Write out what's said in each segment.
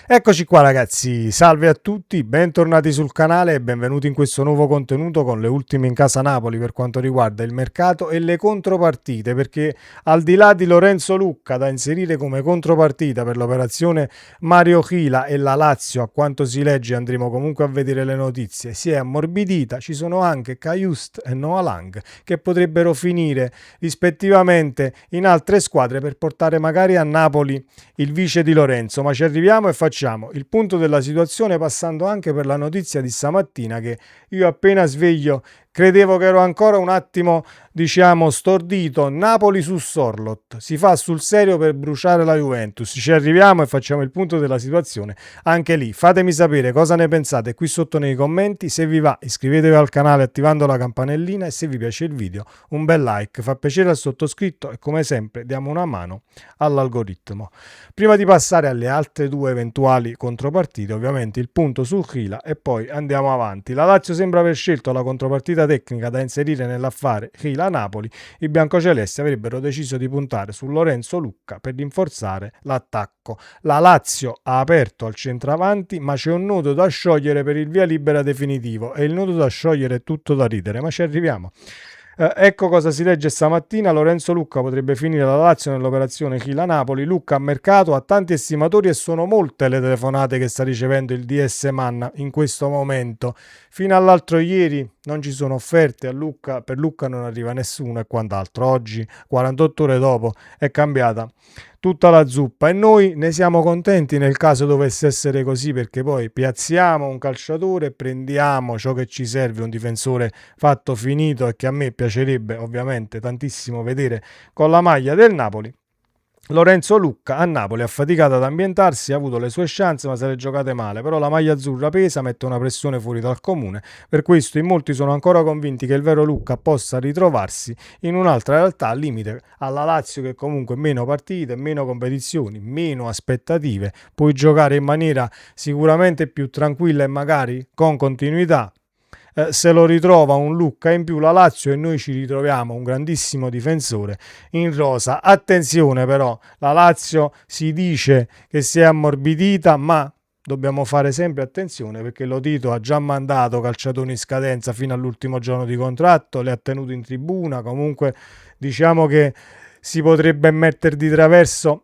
Eccoci qua ragazzi, salve a tutti, bentornati sul canale e benvenuti in questo nuovo contenuto con le ultime in casa Napoli per quanto riguarda il mercato e le contropartite, perché al di là di Lorenzo Lucca da inserire come contropartita per l'operazione Mario Chila e la Lazio, a quanto si legge andremo comunque a vedere le notizie, si è ammorbidita, ci sono anche Cajuste e Noah Lang che potrebbero finire rispettivamente in altre squadre per portare magari a Napoli il vice di Lorenzo, ma ci arriviamo e facciamo il punto della situazione passando anche per la notizia di stamattina che io appena sveglio credevo che ero ancora un attimo, diciamo, stordito. Napoli su Sorloth, si fa sul serio per bruciare la Juventus. Ci arriviamo e facciamo il punto della situazione anche lì. Fatemi sapere cosa ne pensate qui sotto nei commenti. Se vi va, iscrivetevi al canale attivando la campanellina e se vi piace il video un bel like, fa piacere al sottoscritto e come sempre diamo una mano all'algoritmo. Prima di passare alle altre due eventuali contropartite, ovviamente il punto sul Chila e poi andiamo avanti. La Lazio sembra aver scelto la contropartita tecnica da inserire nell'affare Chila-Napoli. I biancocelesti avrebbero deciso di puntare su Lorenzo Lucca per rinforzare l'attacco. La Lazio ha aperto al centravanti, ma c'è un nodo da sciogliere per il via libera definitivo e il nodo da sciogliere è tutto da ridere, ma ci arriviamo. Ecco cosa si legge stamattina: Lorenzo Lucca potrebbe finire la Lazio nell'operazione Chila-Napoli. Lucca a mercato ha tanti estimatori e sono molte le telefonate che sta ricevendo il DS Manna in questo momento. Fino all'altro ieri non ci sono offerte a Lucca, per Lucca non arriva nessuno e quant'altro. Oggi, 48 ore dopo, è cambiata tutta la zuppa e noi ne siamo contenti nel caso dovesse essere così, perché poi piazziamo un calciatore, prendiamo ciò che ci serve, un difensore fatto finito e che a me piacerebbe ovviamente tantissimo vedere con la maglia del Napoli. Lorenzo Lucca a Napoli ha faticato ad ambientarsi, ha avuto le sue chance ma se le giocate male, però la maglia azzurra pesa, mette una pressione fuori dal comune, per questo in molti sono ancora convinti che il vero Lucca possa ritrovarsi in un'altra realtà al limite alla Lazio, che comunque meno partite, meno competizioni, meno aspettative, puoi giocare in maniera sicuramente più tranquilla e magari con continuità. Se lo ritrova un Lucca in più la Lazio e noi ci ritroviamo un grandissimo difensore in rosa. Attenzione però, la Lazio si dice che si è ammorbidita, ma dobbiamo fare sempre attenzione perché Lotito ha già mandato calciatori in scadenza fino all'ultimo giorno di contratto, li ha tenuti in tribuna. Comunque diciamo che si potrebbe mettere di traverso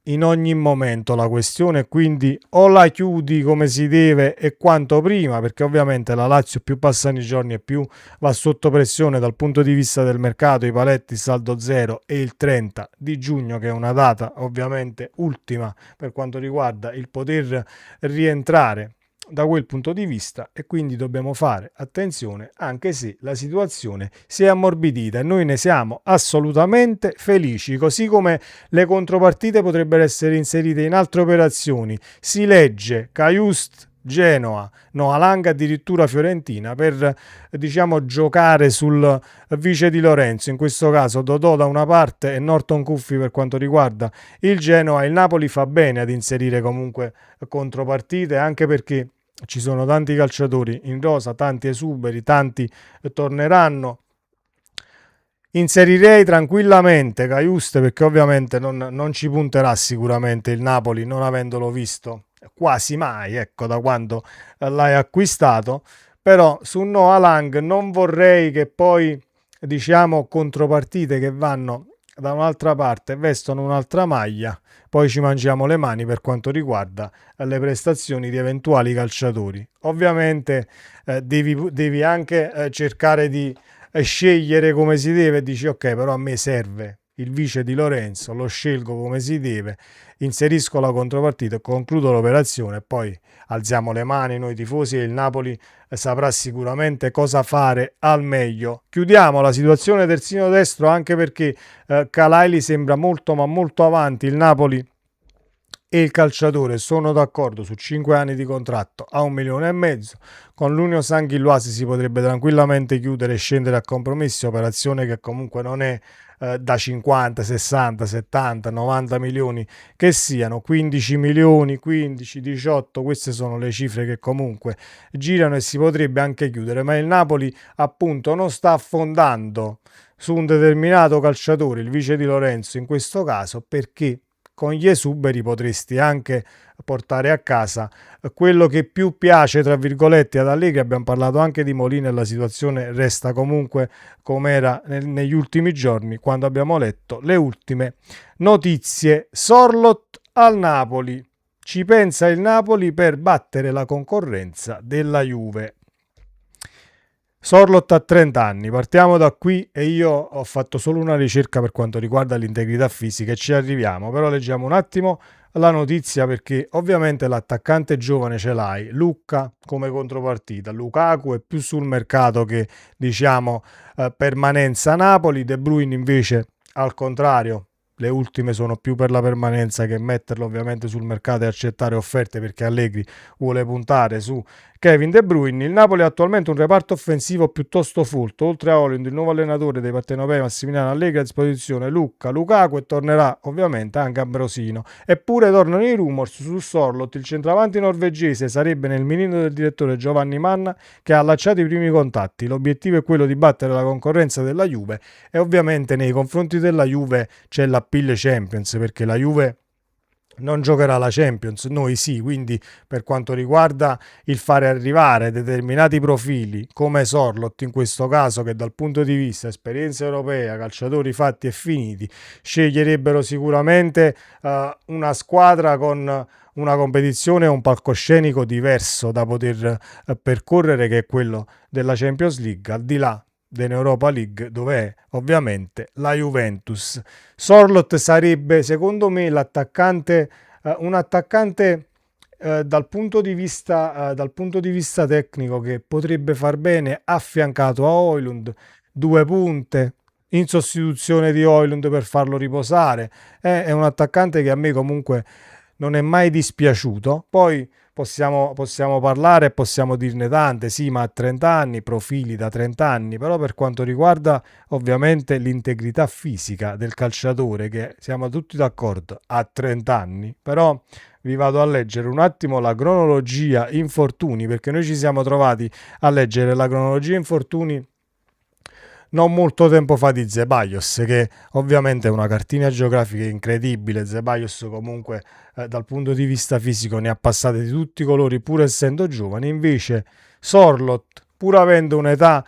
in ogni momento la questione, quindi o la chiudi come si deve e quanto prima, perché ovviamente la Lazio più passano i giorni e più va sotto pressione dal punto di vista del mercato, i paletti saldo zero e il 30 di giugno che è una data ovviamente ultima per quanto riguarda il poter rientrare da quel punto di vista, e quindi dobbiamo fare attenzione anche se la situazione si è ammorbidita e noi ne siamo assolutamente felici, così come le contropartite potrebbero essere inserite in altre operazioni. Si legge Cajuste Genoa, Noah Lang addirittura Fiorentina per diciamo giocare sul vice di Lorenzo, in questo caso Dodò da una parte e Norton Cuffi per quanto riguarda il Genoa. Il Napoli fa bene ad inserire comunque contropartite, anche perché ci sono tanti calciatori in rosa, tanti esuberi, tanti torneranno. Inserirei tranquillamente Cajuste perché ovviamente non ci punterà sicuramente il Napoli, non avendolo visto quasi mai, ecco, da quando l'hai acquistato. Però su Noah Lang non vorrei che poi diciamo contropartite che vanno da un'altra parte vestono un'altra maglia, poi ci mangiamo le mani per quanto riguarda le prestazioni di eventuali calciatori. Ovviamente devi anche cercare di scegliere come si deve e dici ok, però a me serve il vice di Lorenzo, lo scelgo come si deve, inserisco la contropartita, concludo l'operazione e poi alziamo le mani noi tifosi e il Napoli saprà sicuramente cosa fare al meglio. Chiudiamo la situazione terzino destro anche perché Calaili sembra molto ma molto avanti. Il Napoli e il calciatore sono d'accordo su 5 anni di contratto a 1,5 milioni. Con l'Union Saint-Gilloise si potrebbe tranquillamente chiudere e scendere a compromessi, operazione che comunque non è da 50, 60, 70, 90 milioni che siano, 15 milioni, 15, 18, queste sono le cifre che comunque girano e si potrebbe anche chiudere, ma il Napoli appunto non sta affondando su un determinato calciatore, il vice di Lorenzo in questo caso, perché con gli esuberi potresti anche portare a casa quello che più piace, tra virgolette, ad Allegri. Abbiamo parlato anche di Molina e la situazione resta comunque come era negli ultimi giorni, quando abbiamo letto le ultime notizie. Sorloth al Napoli. Ci pensa il Napoli per battere la concorrenza della Juve. Sorloth ha 30 anni, partiamo da qui e io ho fatto solo una ricerca per quanto riguarda l'integrità fisica e ci arriviamo, però leggiamo un attimo la notizia perché ovviamente l'attaccante giovane ce l'hai, Lucca come contropartita, Lukaku è più sul mercato che diciamo permanenza Napoli, De Bruyne invece al contrario. Le ultime sono più per la permanenza che metterlo ovviamente sul mercato e accettare offerte perché Allegri vuole puntare su Kevin De Bruyne. Il Napoli ha attualmente un reparto offensivo piuttosto folto. Oltre a Haaland, il nuovo allenatore dei partenopei Massimiliano Allegri a disposizione Lucca, Lukaku e tornerà ovviamente anche Ambrosino. Eppure tornano i rumors su Sorloth, il centravanti norvegese sarebbe nel mirino del direttore Giovanni Manna che ha allacciato i primi contatti. L'obiettivo è quello di battere la concorrenza della Juve e ovviamente nei confronti della Juve c'è l'appeal Champions perché la Juve non giocherà la Champions, noi sì, quindi per quanto riguarda il fare arrivare determinati profili come Sorloth in questo caso che dal punto di vista esperienza europea, calciatori fatti e finiti, sceglierebbero sicuramente una squadra con una competizione e un palcoscenico diverso da poter percorrere che è quello della Champions League, al di là dell'Europa League dove è ovviamente la Juventus. Sorloth sarebbe secondo me l'attaccante, un attaccante dal punto di vista tecnico che potrebbe far bene affiancato a Højlund, due punte in sostituzione di Højlund per farlo riposare. È un attaccante che a me comunque non è mai dispiaciuto. Poi possiamo parlare e possiamo dirne tante, sì, ma a 30 anni, profili da 30 anni, però per quanto riguarda ovviamente l'integrità fisica del calciatore, che siamo tutti d'accordo, a 30 anni, però vi vado a leggere un attimo la cronologia infortuni, perché noi ci siamo trovati a leggere la cronologia infortuni non molto tempo fa di Zeballos, che ovviamente è una cartina geografica incredibile. Zeballos comunque dal punto di vista fisico ne ha passate di tutti i colori pur essendo giovane, invece Sorloth pur avendo un'età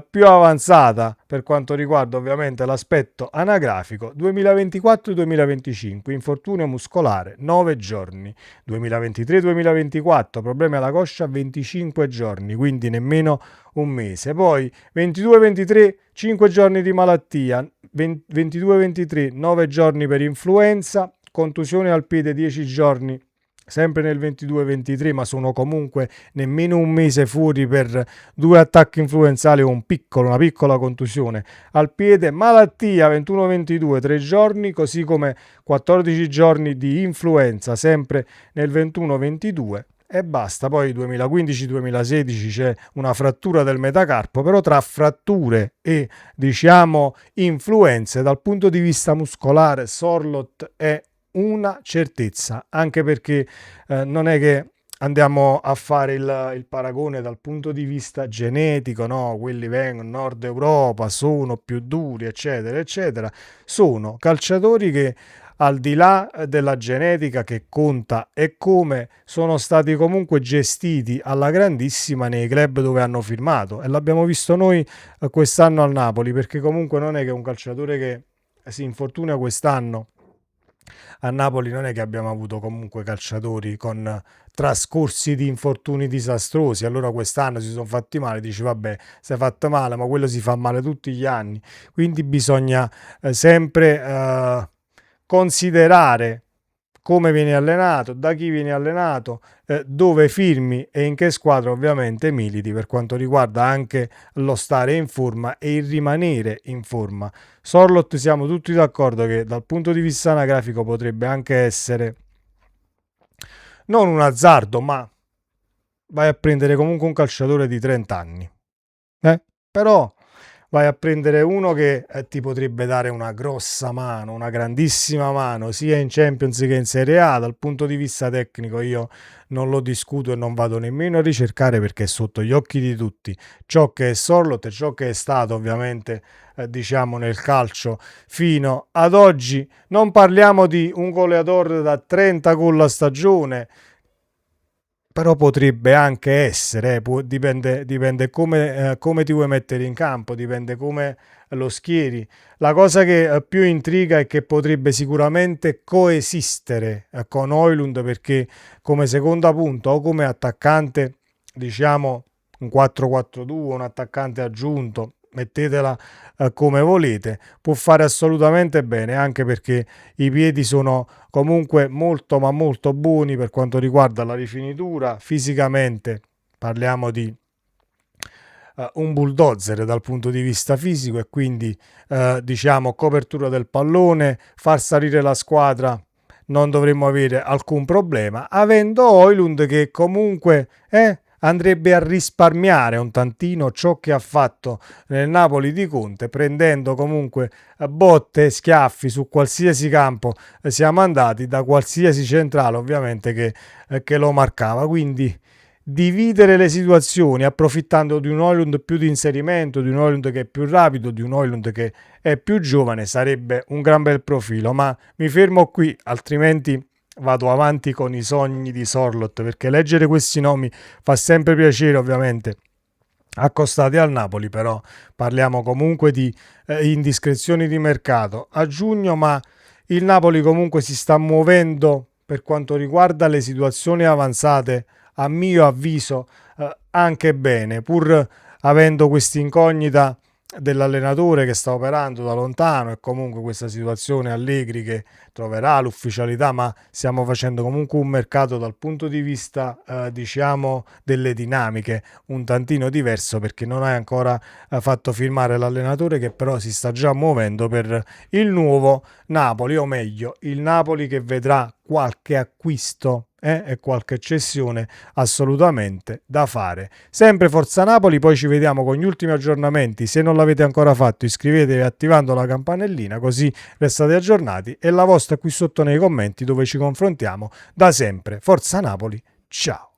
più avanzata per quanto riguarda ovviamente l'aspetto anagrafico, 2024-2025, infortunio muscolare 9 giorni, 2023-2024, problemi alla coscia 25 giorni, quindi nemmeno un mese, poi 22-23, 5 giorni di malattia, 22-23, 9 giorni per influenza, contusione al piede 10 giorni sempre nel 22-23, ma sono comunque nemmeno un mese fuori per due attacchi influenzali o una piccola contusione al piede, malattia 21-22, 3 giorni, così come 14 giorni di influenza sempre nel 21-22 e basta. Poi 2015-2016 c'è una frattura del metacarpo, però tra fratture e diciamo influenze dal punto di vista muscolare Sorloth è una certezza, anche perché non è che andiamo a fare il paragone dal punto di vista genetico, no? Quelli vengono Nord Europa, sono più duri, eccetera, eccetera. Sono calciatori che al di là della genetica che conta e come sono stati comunque gestiti alla grandissima nei club dove hanno firmato e l'abbiamo visto noi quest'anno al Napoli, perché comunque non è che un calciatore che si infortuna quest'anno a Napoli non è che abbiamo avuto comunque calciatori con trascorsi di infortuni disastrosi, allora quest'anno si sono fatti male, dici vabbè, si è fatto male, ma quello si fa male tutti gli anni, quindi bisogna sempre considerare come vieni allenato, da chi vieni allenato, dove firmi e in che squadra ovviamente militi per quanto riguarda anche lo stare in forma e il rimanere in forma. Sorloth siamo tutti d'accordo che dal punto di vista anagrafico potrebbe anche essere non un azzardo, ma vai a prendere comunque un calciatore di 30 anni. Però vai a prendere uno che ti potrebbe dare una grossa mano, una grandissima mano, sia in Champions che in Serie A. Dal punto di vista tecnico io non lo discuto e non vado nemmeno a ricercare, perché è sotto gli occhi di tutti ciò che è Sorloth e ciò che è stato ovviamente diciamo nel calcio fino ad oggi. Non parliamo di un goleador da 30 gol a stagione, però potrebbe anche essere, dipende come ti vuoi mettere in campo, dipende come lo schieri. La cosa che più intriga è che potrebbe sicuramente coesistere con Højlund, perché come seconda punta o come attaccante, diciamo un 4-4-2, un attaccante aggiunto, mettetela come volete, può fare assolutamente bene, anche perché i piedi sono comunque molto ma molto buoni per quanto riguarda la rifinitura. Fisicamente parliamo di un bulldozer dal punto di vista fisico, e quindi diciamo copertura del pallone, far salire la squadra, non dovremmo avere alcun problema, avendo Højlund che comunque andrebbe a risparmiare un tantino ciò che ha fatto nel Napoli di Conte, prendendo comunque botte e schiaffi su qualsiasi campo siamo andati, da qualsiasi centrale ovviamente che lo marcava. Quindi dividere le situazioni approfittando di un Højlund più di inserimento, di un Højlund che è più rapido, di un Højlund che è più giovane, sarebbe un gran bel profilo. Ma mi fermo qui, altrimenti vado avanti con i sogni di Sorloth, perché leggere questi nomi fa sempre piacere, ovviamente accostati al Napoli, però parliamo comunque di indiscrezioni di mercato a giugno. Ma il Napoli comunque si sta muovendo per quanto riguarda le situazioni avanzate, a mio avviso anche bene, pur avendo questa incognita dell'allenatore che sta operando da lontano, e comunque questa situazione Allegri che troverà l'ufficialità. Ma stiamo facendo comunque un mercato dal punto di vista diciamo delle dinamiche un tantino diverso, perché non hai ancora fatto firmare l'allenatore, che però si sta già muovendo per il nuovo Napoli, o meglio il Napoli che vedrà qualche acquisto e qualche cessione assolutamente da fare. Sempre Forza Napoli, poi ci vediamo con gli ultimi aggiornamenti. Se non l'avete ancora fatto, iscrivetevi attivando la campanellina, così restate aggiornati, e la vostra qui sotto nei commenti, dove ci confrontiamo da sempre. Forza Napoli, ciao!